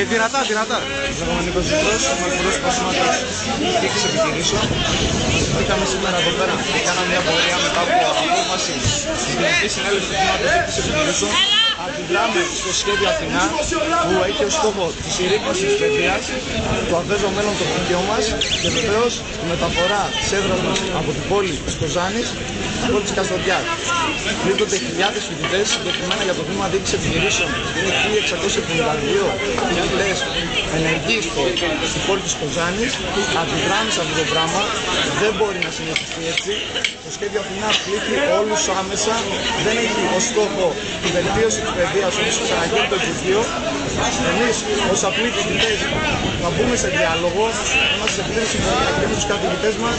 Και δυνατά. Λέγομαι Νίκος Ζήτρος, είμαι εκπρόσωπος σώματος διοίκησης επιχειρήσεων. Ήρθαμε σήμερα εδώ πέρα και κάναμε μια πορεία μετά από απόφαση της Γενικής Συνέλευσης του Σώματος Διοίκησης Επιχειρήσεων. Αντιδράμε στο σχέδιο Αθηνά που έχει ως στόχο τη συρρήκνωση της παιδείας, το αβέβαιο μέλλον των παιδιών μας και βεβαίως τη μεταφορά της έδρας μας από την πόλη της Κοζάνης στην πόλη της Καστοριάς. Πλήττονται χιλιάδες φοιτητές, συγκεκριμένα για το τμήμα διοίκησης επιχειρήσεων. Είναι 1672 φοιτητές ενεργοί στην πόλη της Κοζάνης. Αντιδράμε σε αυτό το πράγμα. Δεν μπορεί να συνεχιστεί έτσι. Το σχέδιο Αθηνά πλήττει όλους άμεσα. Δεν έχει ως στόχο τη βελτίωση της παιδείας όπως ξαναγίνει το Υπουργείο. Εμείς ως απλοί φοιτητές θα μπούμε σε διάλογο. Είμαστε σε πλήρη συμφωνία και με τους καθηγητές μας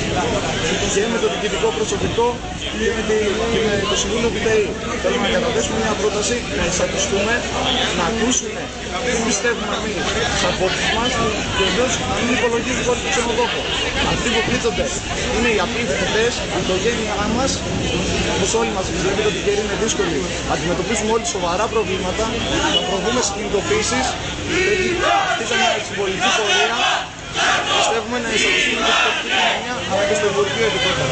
και με το διοικητικό προσωπικό και με το Συμβούλιο ΒΤΗ. Θέλουμε να καταθέσουμε μια πρόταση, να εισακουστούμε, να ακούσουμε τι πιστεύουμε εμείς στις απόψεις μας και βεβαίως να μην υπολογίζουν όλοι τους ξενοδόχους. Αυτοί που πλήττονται είναι οι απλοί φοιτητές, η οικογένειά μας, όπως όλοι μας βλέπετε ότι η καιρή είναι δύσκολη. Αντιμετωπίζουμε όλοι σοβαρά προβλήματα, θα προβούμε σε κινητοποίησεις. Αυτή ήταν μια συμβολική πορεία. Πιστεύουμε να εισακουστούμε και στην κοινωνία αλλά και στο Υπουργείο επίπεδο.